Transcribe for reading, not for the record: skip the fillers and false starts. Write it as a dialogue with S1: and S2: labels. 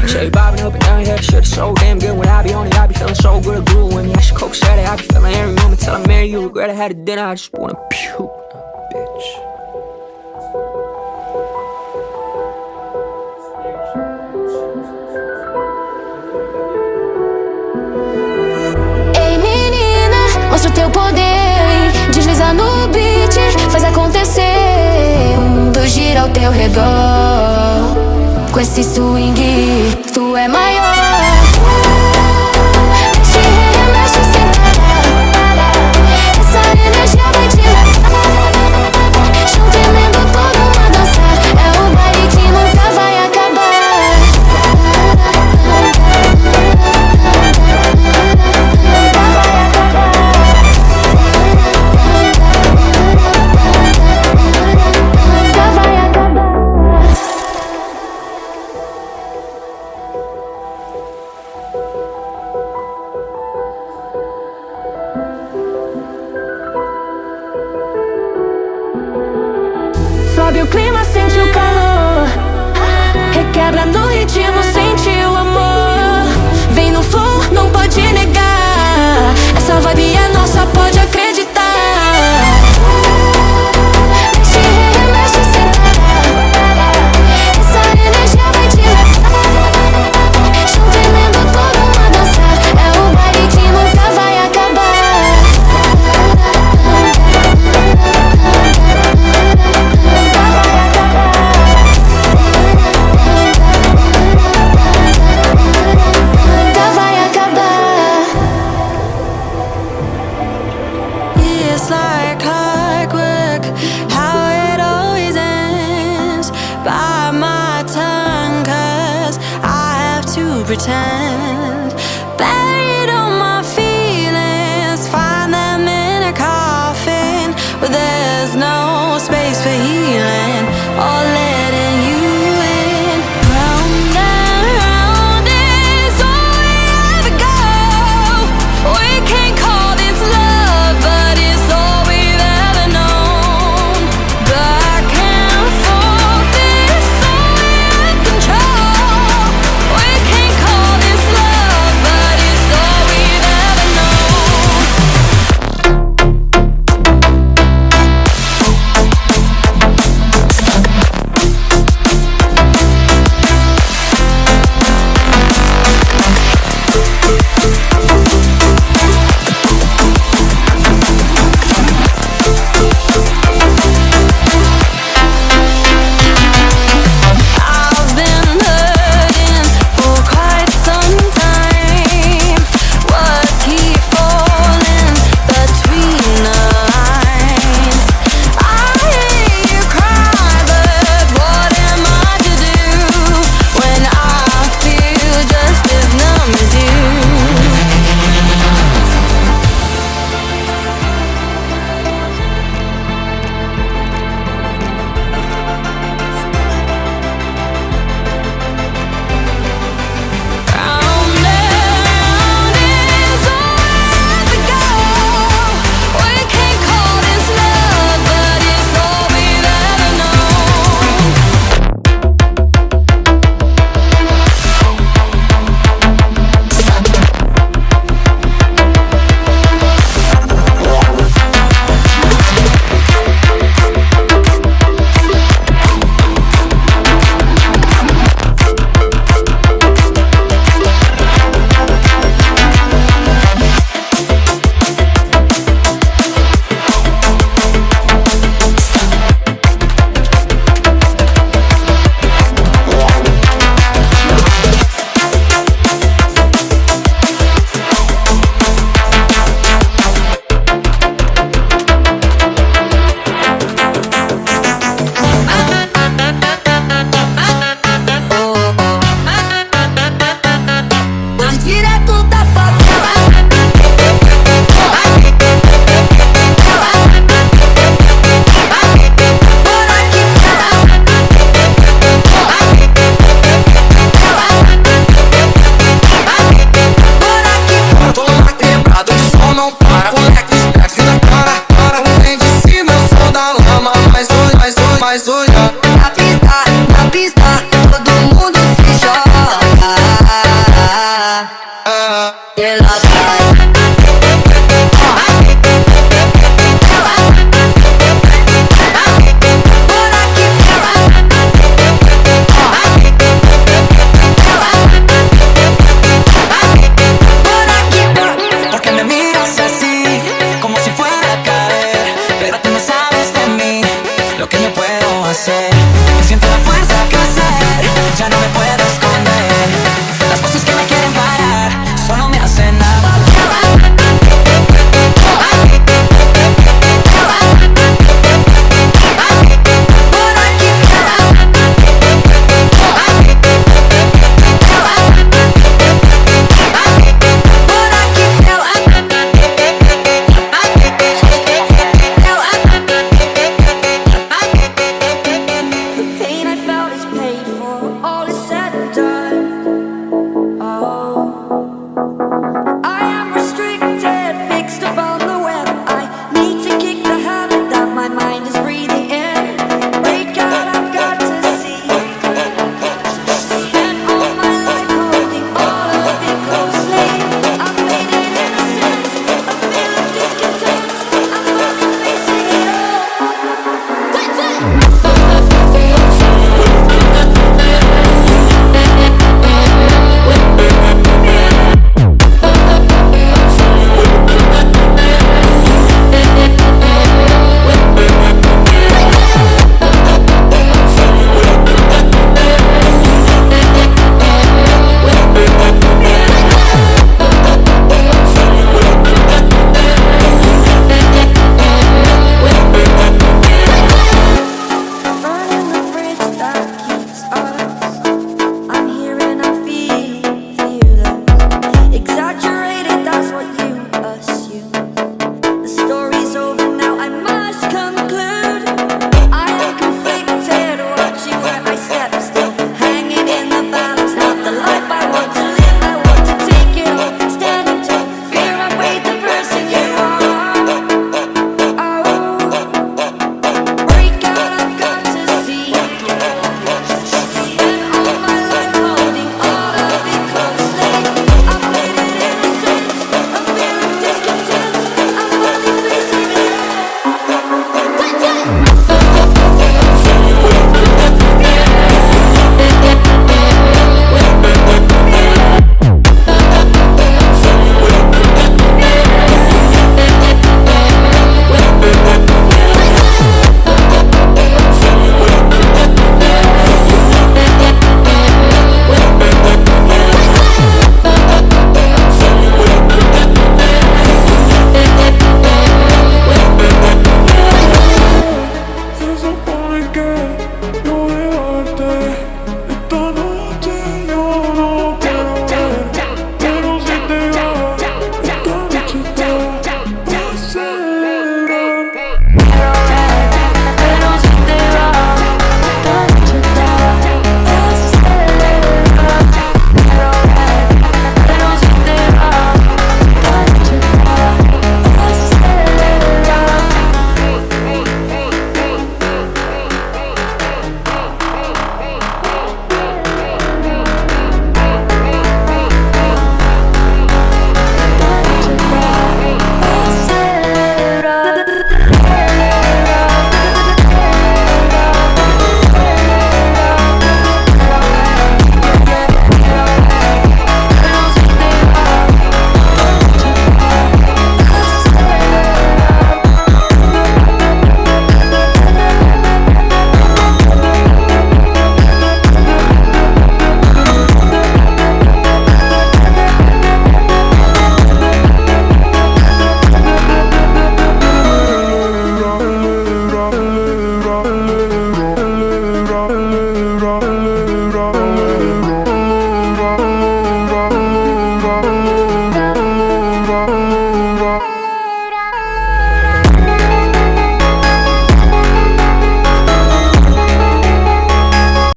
S1: Shit bobbing up and down here, shit is so damn good. When I be on it, I be feeling so good. Glue when I should coke steady, I be feeling every moment till I marry you. Regret I had a dinner, I just wanna puke, bitch.
S2: Ei menina, mostra o teu poder. Desliza no beat, faz acontecer. O mundo gira ao teu redor. Com esse swing, tu é maior. Mexe, remexe sem parar. Essa energia vai te levar. Chão tremendo, todo mundo dançar. É o baile que nunca vai acabar.
S3: Sobe o clima, sente o calor. Requebra no ritmo, sente o amor. Vem no flow, não pode negar. Essa vibe é nossa, pode acreditar. Mexe, remexe sem parar. Essa energia vai te levar. Chão tremendo, todo mundo dançar. É o baile que nunca vai acabar. It's like clockwork, how it always ends. Bite my tongue, 'cause I have to pretend